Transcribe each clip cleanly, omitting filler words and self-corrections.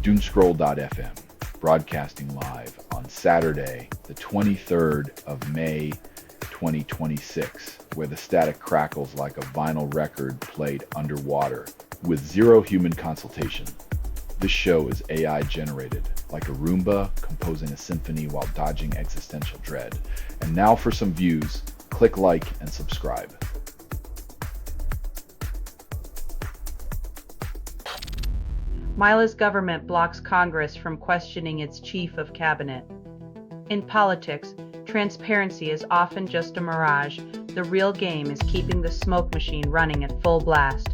Doomscroll.fm, broadcasting live on Saturday, the 23rd of May, 2026, where the static crackles like a vinyl record played underwater, with zero human consultation. This show is AI generated, like a Roomba composing a symphony while dodging existential dread. And now for some views, click like and subscribe. Mila's government blocks Congress from questioning its chief of cabinet. In politics, transparency is often just a mirage. The real game is keeping the smoke machine running at full blast.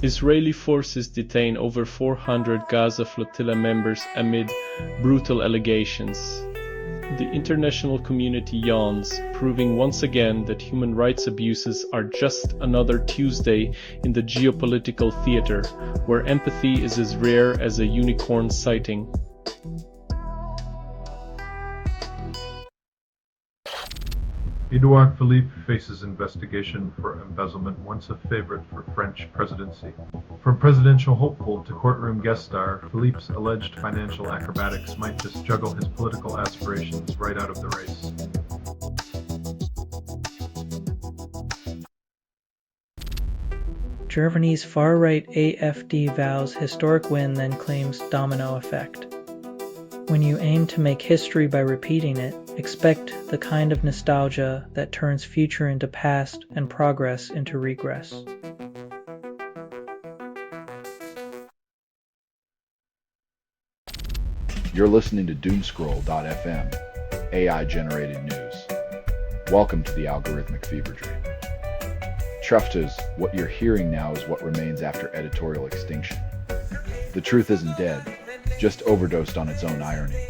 Israeli forces detain over 400 Gaza flotilla members amid brutal allegations. The international community yawns, proving once again that human rights abuses are just another Tuesday in the geopolitical theater, where empathy is as rare as a unicorn sighting. Edouard Philippe faces investigation for embezzlement, once a favorite for French presidency. From presidential hopeful to courtroom guest star, Philippe's alleged financial acrobatics might just juggle his political aspirations right out of the race. Germany's far-right AfD vows historic win, then claims domino effect. When you aim to make history by repeating it, expect the kind of nostalgia that turns future into past and progress into regress. You're listening to Doomscroll.fm, AI-generated news. Welcome to the algorithmic fever dream. Trufters, what you're hearing now is what remains after editorial extinction. The truth isn't dead, just overdosed on its own irony.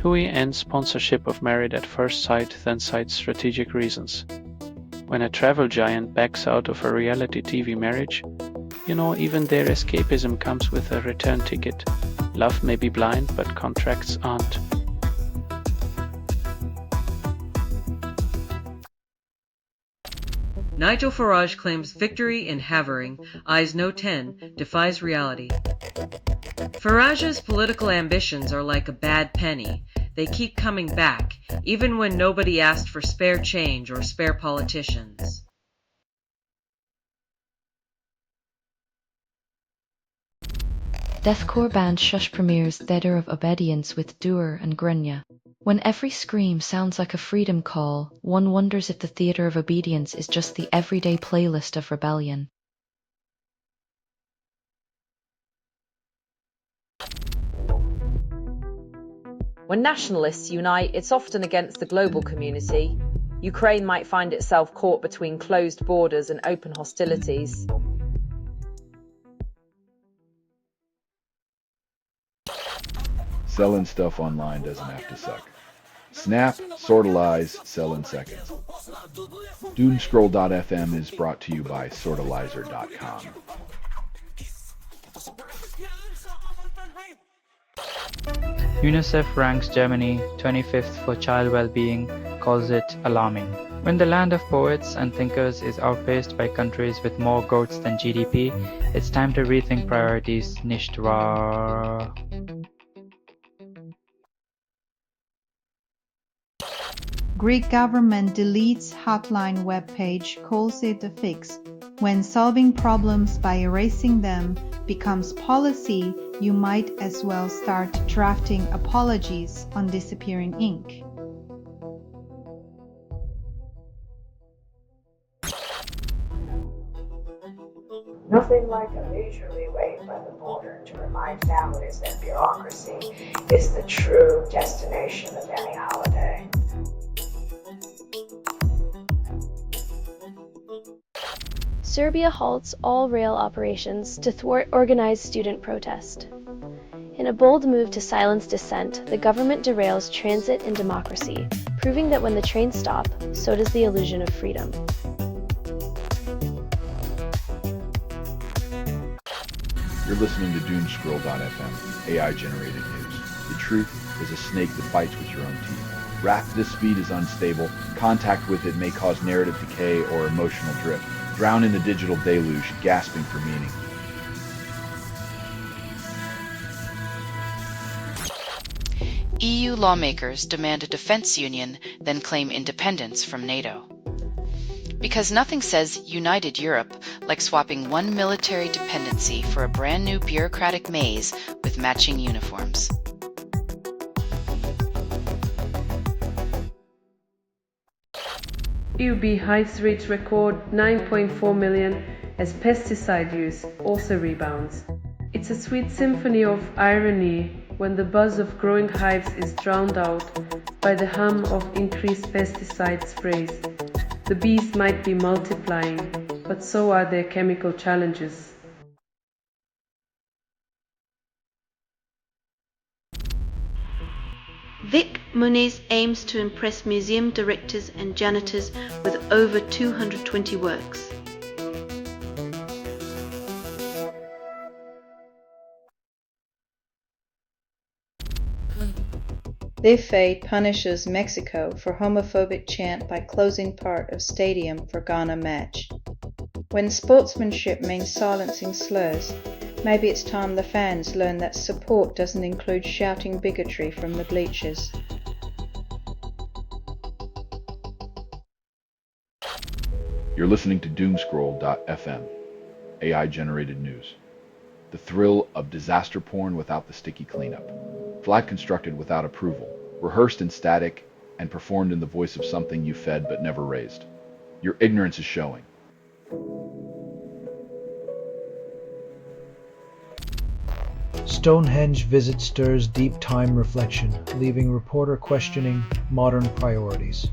TUI ends sponsorship of Married at First Sight, then cites strategic reasons. When a travel giant backs out of a reality TV marriage, even their escapism comes with a return ticket. Love may be blind, but contracts aren't. Nigel Farage claims victory in Havering, eyes no 10, defies reality. Farage's political ambitions are like a bad penny. They keep coming back, even when nobody asked for spare change or spare politicians. Deathcore band Shush premieres Theatre of Obedience with Doer and Grenya. When every scream sounds like a freedom call, one wonders if the Theatre of Obedience is just the everyday playlist of rebellion. When nationalists unite, it's often against the global community. Ukraine might find itself caught between closed borders and open hostilities. Selling stuff online doesn't have to suck. Snap, sortalize, sell in seconds. Doomscroll.fm is brought to you by sortalizer.com. UNICEF ranks Germany 25th for child well-being, calls it alarming. When the land of poets and thinkers is outpaced by countries with more goats than GDP, it's time to rethink priorities, nicht wahr? Greek government deletes hotline webpage, calls it a fix. When solving problems by erasing them becomes policy, you might as well start drafting apologies on disappearing ink. Nothing like a leisurely wait by the border to remind families that bureaucracy is the true destination of any holiday. Serbia halts all rail operations to thwart organized student protest. In a bold move to silence dissent, the government derails transit and democracy, proving that when the trains stop, so does the illusion of freedom. You're listening to Doomscroll.fm, AI-generated news. The truth is a snake that bites with your own teeth. This speed is unstable. Contact with it may cause narrative decay or emotional drift. Drown in a digital deluge, gasping for meaning. EU lawmakers demand a defense union, then claim independence from NATO. Because nothing says united Europe like swapping one military dependency for a brand new bureaucratic maze with matching uniforms. EU beehives reach record 9.4 million as pesticide use also rebounds. It's a sweet symphony of irony when the buzz of growing hives is drowned out by the hum of increased pesticide sprays. The bees might be multiplying, but so are their chemical challenges. Vic Muniz aims to impress museum directors and janitors with over 220 works. DFA punishes Mexico for homophobic chant by closing part of stadium for Ghana match. When sportsmanship means silencing slurs, maybe it's time the fans learn that support doesn't include shouting bigotry from the bleachers. You're listening to Doomscroll.fm, AI-generated news. The thrill of disaster porn without the sticky cleanup. Flag constructed without approval, rehearsed in static, and performed in the voice of something you fed but never raised. Your ignorance is showing. Stonehenge visit stirs deep time reflection, leaving reporter questioning modern priorities.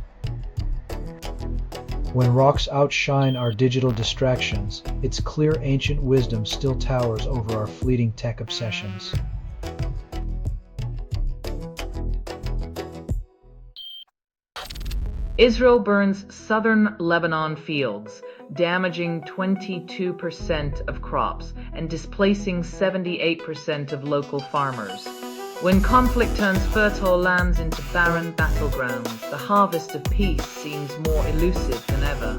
When rocks outshine our digital distractions, its clear ancient wisdom still towers over our fleeting tech obsessions. Israel burns southern Lebanon fields, damaging 22% of crops and displacing 78% of local farmers. When conflict turns fertile lands into barren battlegrounds, the harvest of peace seems more elusive than ever.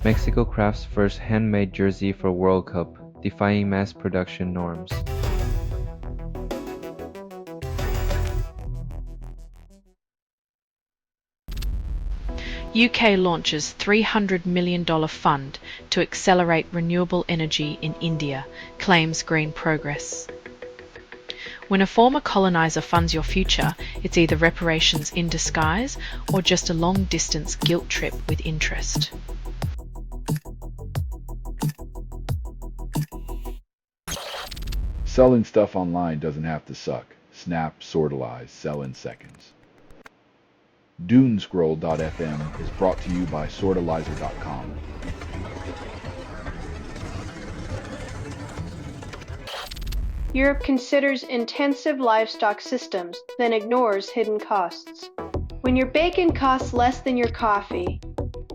Mexico crafts first handmade jersey for World Cup, defying mass production norms. UK launches $300 million fund to accelerate renewable energy in India, claims Green Progress. When a former colonizer funds your future, it's either reparations in disguise or just a long-distance guilt trip with interest. Selling stuff online doesn't have to suck. Snap, sortalize, sell in seconds. Doomscroll.fm is brought to you by sortalizer.com. Europe considers intensive livestock systems, then ignores hidden costs. When your bacon costs less than your coffee,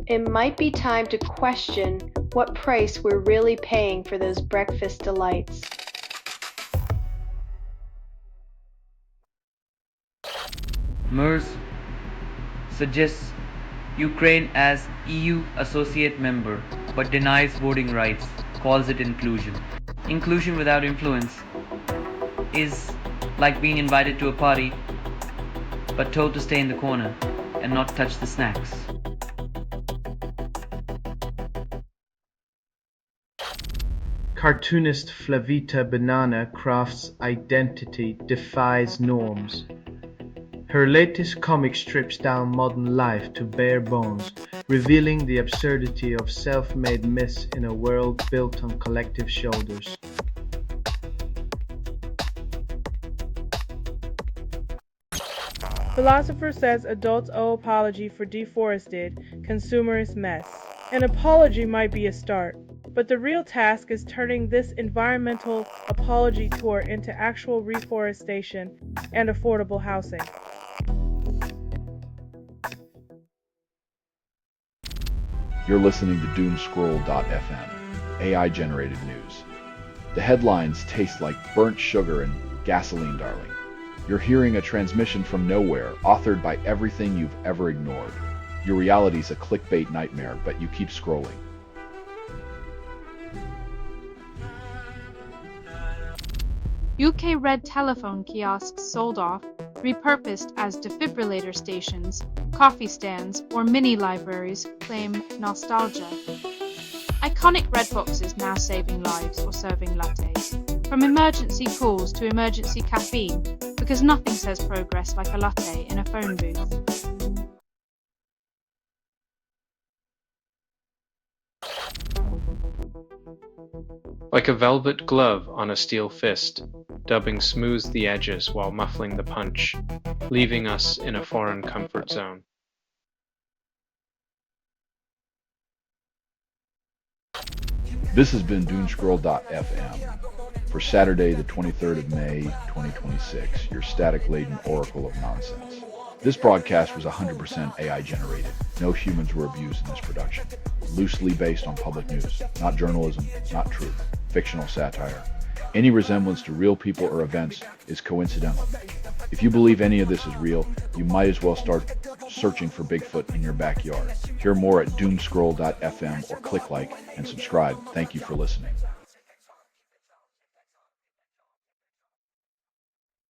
it might be time to question what price we're really paying for those breakfast delights. MERS suggests Ukraine as EU associate member but denies voting rights, calls it inclusion. Inclusion without influence is like being invited to a party but told to stay in the corner and not touch the snacks. Cartoonist Flavita Banana crafts identity, defies norms. Her latest comic strips down modern life to bare bones, revealing the absurdity of self-made myths in a world built on collective shoulders. Philosopher says adults owe apology for deforested, consumerist mess. An apology might be a start, but the real task is turning this environmental apology tour into actual reforestation and affordable housing. You're listening to Doomscroll.fm, AI-generated news. The headlines taste like burnt sugar and gasoline, darling. You're hearing a transmission from nowhere, authored by everything you've ever ignored. Your reality's a clickbait nightmare, but you keep scrolling. UK red telephone kiosks sold off, repurposed as defibrillator stations, coffee stands, or mini libraries claim nostalgia. Iconic red boxes now saving lives or serving lattes. From emergency calls to emergency caffeine, because nothing says progress like a latte in a phone booth. Like a velvet glove on a steel fist, dubbing smooths the edges while muffling the punch, leaving us in a foreign comfort zone. This has been Doomscroll.fm for Saturday, the 23rd of May, 2026, your static-laden oracle of nonsense. This broadcast was 100% AI generated. No humans were abused in this production. Loosely based on public news, not journalism, not truth, fictional satire. Any resemblance to real people or events is coincidental. If you believe any of this is real, you might as well start searching for Bigfoot in your backyard. Hear more at doomscroll.fm or click like and subscribe. Thank you for listening.